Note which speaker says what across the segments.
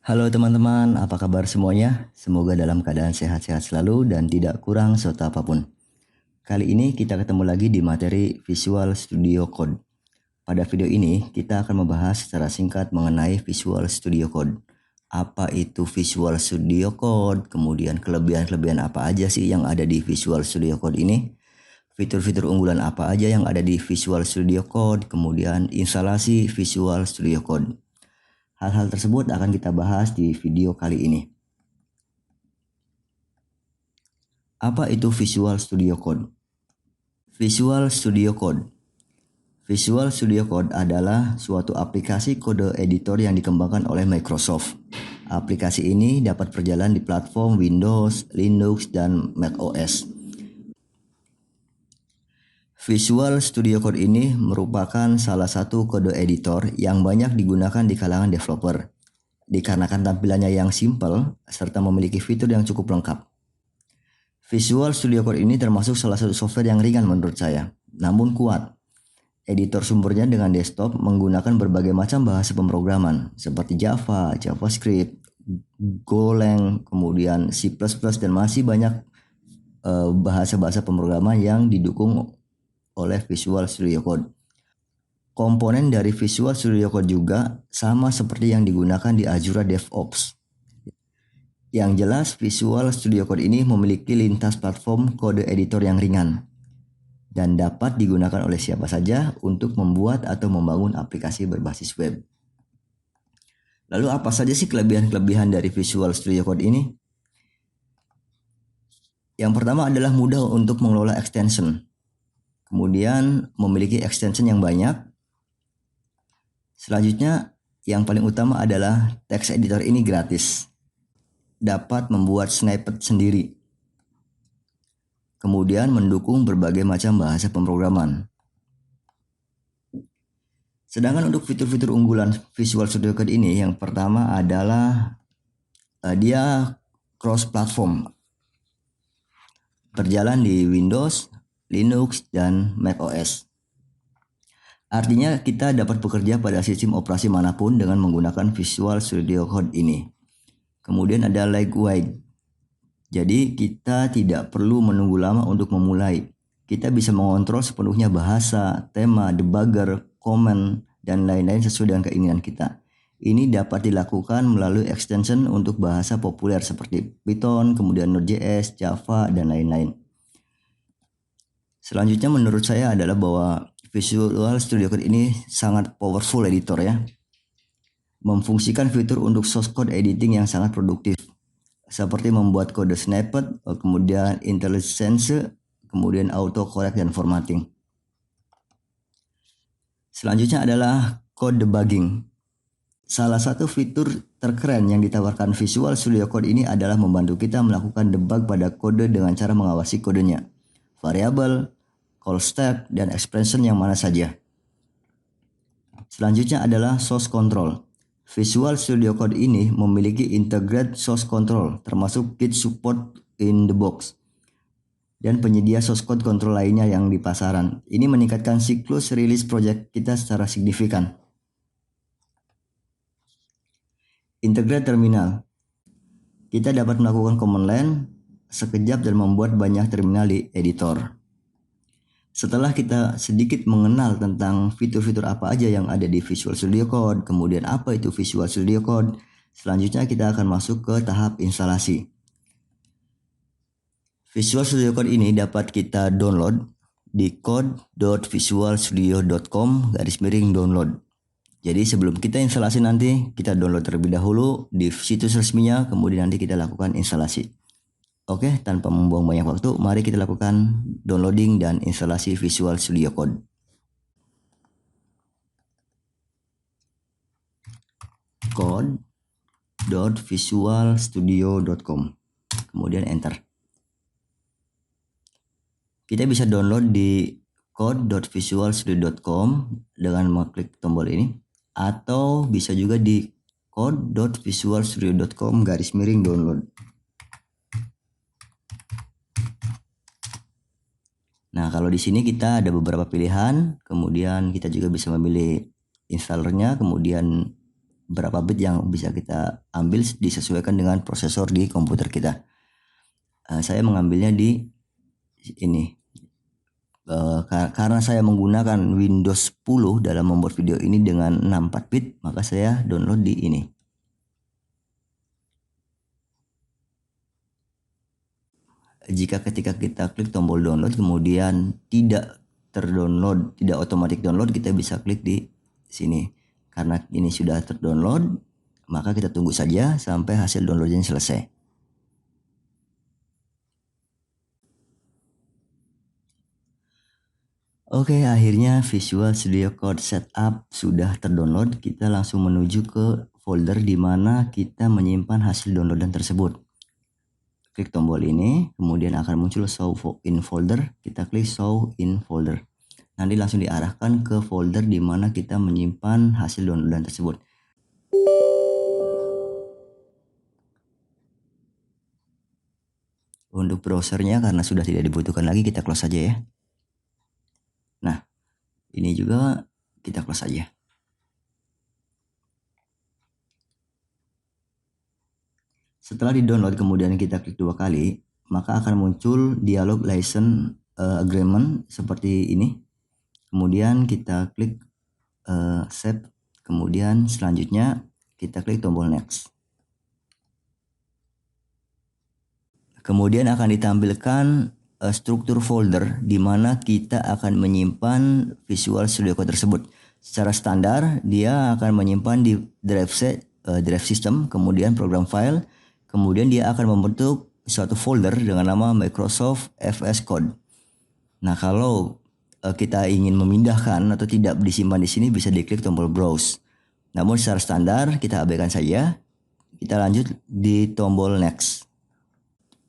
Speaker 1: Halo teman-teman, apa kabar semuanya? Semoga dalam keadaan sehat-sehat selalu dan tidak kurang suatu apapun. Kali ini kita ketemu lagi di materi Visual Studio Code. Pada video ini kita akan membahas secara singkat mengenai Visual Studio Code. Apa itu Visual Studio Code? Kemudian kelebihan-kelebihan apa aja sih yang ada di Visual Studio Code ini? Fitur-fitur unggulan apa aja yang ada di Visual Studio Code? Kemudian instalasi Visual Studio Code. Hal-hal tersebut akan kita bahas di video kali ini. Apa itu Visual Studio Code? Visual Studio Code. Visual Studio Code adalah suatu aplikasi kode editor yang dikembangkan oleh Microsoft. Aplikasi ini dapat berjalan di platform Windows, Linux, dan macOS. Visual Studio Code ini merupakan salah satu kode editor yang banyak digunakan di kalangan developer, dikarenakan tampilannya yang simple serta memiliki fitur yang cukup lengkap. Visual Studio Code ini termasuk salah satu software yang ringan menurut saya, namun kuat. Editor sumbernya dengan desktop menggunakan berbagai macam bahasa pemrograman seperti Java, JavaScript, Golang, kemudian C++, dan masih banyak bahasa-bahasa pemrograman yang didukung oleh Visual Studio Code. Komponen dari Visual Studio Code juga sama seperti yang digunakan di Azure DevOps. Yang jelas, Visual Studio Code ini memiliki lintas platform kode editor yang ringan dan dapat digunakan oleh siapa saja untuk membuat atau membangun aplikasi berbasis web. Lalu apa saja sih kelebihan-kelebihan dari Visual Studio Code ini? Yang pertama adalah mudah untuk mengelola extension. Kemudian memiliki extension yang banyak. Selanjutnya yang paling utama adalah text editor ini gratis. Dapat membuat snippet sendiri. Kemudian mendukung berbagai macam bahasa pemrograman. Sedangkan untuk fitur-fitur unggulan Visual Studio Code ini yang pertama adalah dia cross platform. Berjalan di Windows, Linux, dan macOS. Artinya kita dapat bekerja pada sistem operasi manapun dengan menggunakan Visual Studio Code ini. Kemudian ada lightweight. Jadi kita tidak perlu menunggu lama untuk memulai. Kita bisa mengontrol sepenuhnya bahasa, tema, debugger, comment, dan lain-lain sesuai dengan keinginan kita. Ini dapat dilakukan melalui extension untuk bahasa populer seperti Python, kemudian Node.js, Java, dan lain-lain. Selanjutnya menurut saya adalah bahwa Visual Studio Code ini sangat powerful editor ya. Memfungsikan fitur untuk source code editing yang sangat produktif. Seperti membuat kode snippet, kemudian IntelliSense, kemudian autocorrect dan formatting. Selanjutnya adalah code debugging. Salah satu fitur terkeren yang ditawarkan Visual Studio Code ini adalah membantu kita melakukan debug pada kode dengan cara mengawasi kodenya. Variabel, call step, dan expression yang mana saja. Selanjutnya adalah source control. Visual Studio Code ini memiliki integrated source control, termasuk Git support in the box, dan penyedia source code control lainnya yang di pasaran. Ini meningkatkan siklus rilis project kita secara signifikan. Integrate terminal. Kita dapat melakukan command line sekejap dan membuat banyak terminal di editor. Setelah kita sedikit mengenal tentang fitur-fitur apa aja yang ada di Visual Studio Code, kemudian apa itu Visual Studio Code, selanjutnya kita akan masuk ke tahap instalasi. Visual Studio Code ini dapat kita download di code.visualstudio.com/download. Jadi sebelum kita instalasi nanti, kita download terlebih dahulu di situs resminya, kemudian nanti kita lakukan instalasi. Oke, tanpa membuang banyak waktu, mari kita lakukan downloading dan instalasi Visual Studio Code. code.visualstudio.com. Kemudian enter. Kita bisa download di code.visualstudio.com dengan mengklik tombol ini, atau bisa juga di code.visualstudio.com/download. Nah, kalau di sini kita ada beberapa pilihan, kemudian kita juga bisa memilih installernya, kemudian berapa bit yang bisa kita ambil disesuaikan dengan prosesor di komputer kita. Saya mengambilnya di ini. Karena saya menggunakan Windows 10 dalam membuat video ini dengan 64 bit, maka saya download di ini. Jika ketika kita klik tombol download kemudian tidak terdownload, tidak otomatis download, kita bisa klik di sini. Karena ini sudah terdownload, maka kita tunggu saja sampai hasil downloadnya selesai. Oke, akhirnya Visual Studio Code Setup sudah terdownload. Kita langsung menuju ke folder di mana kita menyimpan hasil downloadan tersebut. Klik tombol ini, kemudian akan muncul Show in Folder. Kita klik Show in Folder. Nanti langsung diarahkan ke folder di mana kita menyimpan hasil downloadan tersebut. Untuk browsernya karena sudah tidak dibutuhkan lagi, kita close saja ya. Nah, ini juga kita close saja. Setelah di-download kemudian kita klik 2 kali, maka akan muncul dialog license agreement seperti ini. Kemudian kita klik save, kemudian selanjutnya kita klik tombol next. Kemudian akan ditampilkan struktur folder di mana kita akan menyimpan Visual Studio Code tersebut. Secara standar dia akan menyimpan di drive system, kemudian program file, kemudian dia akan membentuk suatu folder dengan nama Microsoft FS Code. Nah, kalau kita ingin memindahkan atau tidak disimpan di sini, bisa diklik tombol browse. Namun secara standar kita abaikan saja. Kita lanjut di tombol next.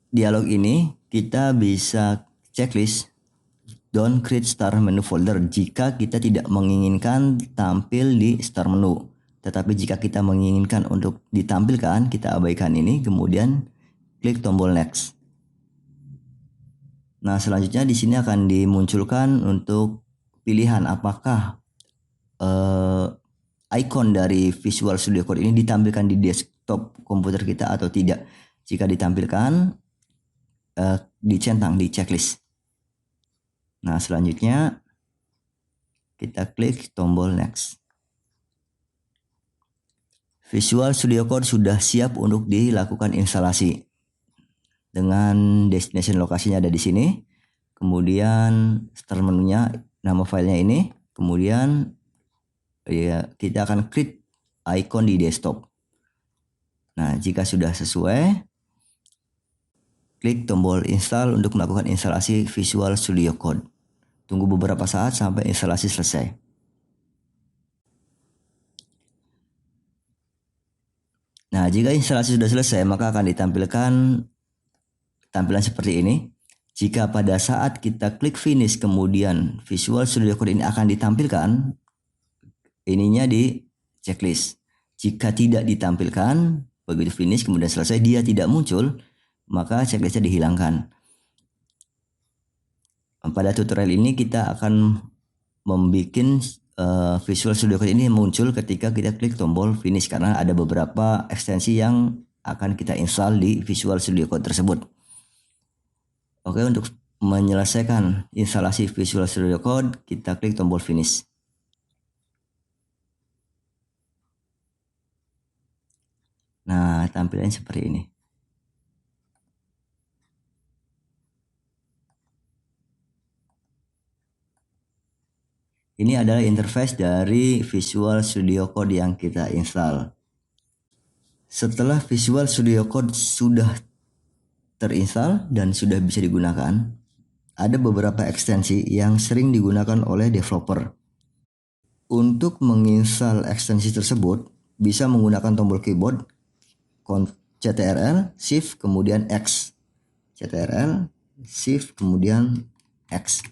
Speaker 1: Dialog ini kita bisa checklist don't create start menu folder jika kita tidak menginginkan tampil di start menu. Tetapi jika kita menginginkan untuk ditampilkan, kita abaikan ini, kemudian klik tombol next. Nah, selanjutnya di sini akan dimunculkan untuk pilihan apakah icon dari Visual Studio Code ini ditampilkan di desktop komputer kita atau tidak. Jika ditampilkan, dicentang di checklist. Nah, selanjutnya kita klik tombol next. Visual Studio Code sudah siap untuk dilakukan instalasi. Dengan destination lokasinya ada di sini. Kemudian start menunya, nama filenya ini. Kemudian ya, kita akan klik icon di desktop. Nah, jika sudah sesuai, klik tombol install untuk melakukan instalasi Visual Studio Code. Tunggu beberapa saat sampai instalasi selesai. Nah, jika instalasi sudah selesai, maka akan ditampilkan tampilan seperti ini. Jika pada saat kita klik finish kemudian Visual Studio Code ini akan ditampilkan, ininya di checklist. Jika tidak ditampilkan, begitu finish kemudian selesai dia tidak muncul, maka checklistnya dihilangkan. Pada tutorial ini kita akan membuat Visual Studio Code ini muncul ketika kita klik tombol finish karena ada beberapa ekstensi yang akan kita install di Visual Studio Code tersebut. Oke, untuk menyelesaikan instalasi Visual Studio Code, kita klik tombol finish. Nah, tampilannya seperti ini. Ini adalah interface dari Visual Studio Code yang kita install. Setelah Visual Studio Code sudah terinstall dan sudah bisa digunakan, ada beberapa ekstensi yang sering digunakan oleh developer. Untuk menginstal ekstensi tersebut, bisa menggunakan tombol keyboard CTRL, Shift, kemudian X. CTRL, Shift, kemudian X.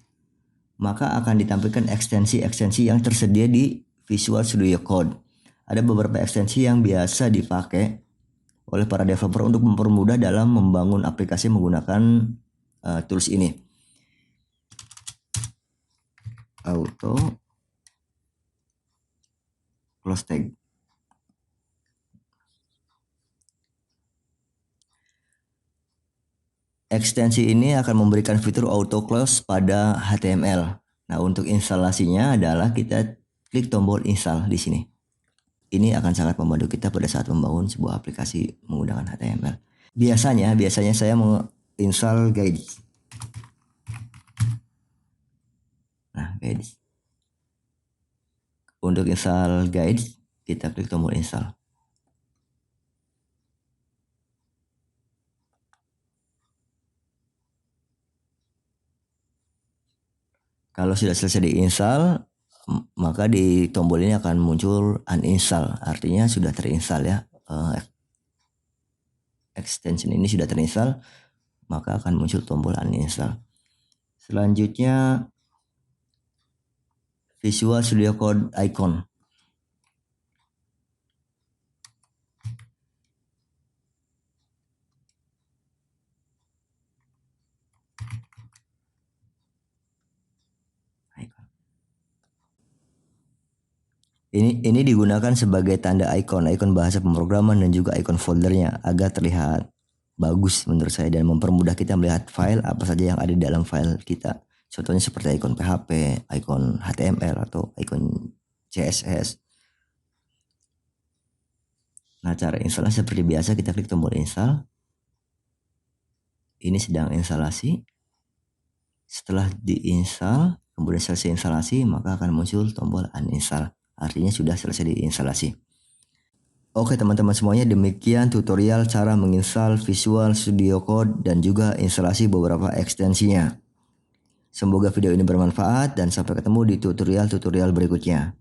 Speaker 1: Maka akan ditampilkan ekstensi-ekstensi yang tersedia di Visual Studio Code. Ada beberapa ekstensi yang biasa dipakai oleh para developer untuk mempermudah dalam membangun aplikasi menggunakan tools ini. Auto close tag. Ekstensi ini akan memberikan fitur auto close pada HTML. Nah, untuk instalasinya adalah kita klik tombol install di sini. Ini akan sangat membantu kita pada saat membangun sebuah aplikasi menggunakan HTML. Biasanya saya menginstall Guides. Nah, Guides. Untuk install Guides, kita klik tombol install. Kalau sudah selesai diinstal, maka di tombol ini akan muncul uninstall. Artinya sudah terinstall ya. Extension ini sudah terinstall, maka akan muncul tombol uninstall. Selanjutnya Visual Studio Code icon. Ini digunakan sebagai tanda ikon bahasa pemrograman dan juga ikon foldernya agar terlihat bagus menurut saya dan mempermudah kita melihat file apa saja yang ada di dalam file kita. Contohnya seperti ikon PHP, ikon HTML atau ikon CSS. Nah, cara instalasi seperti biasa, kita klik tombol install. Ini sedang instalasi. Setelah diinstal, kemudian selesai instalasi, maka akan muncul tombol uninstall. Artinya sudah selesai diinstalasi. Oke teman-teman semuanya, demikian tutorial cara menginstal Visual Studio Code dan juga instalasi beberapa ekstensinya. Semoga video ini bermanfaat dan sampai ketemu di tutorial-tutorial berikutnya.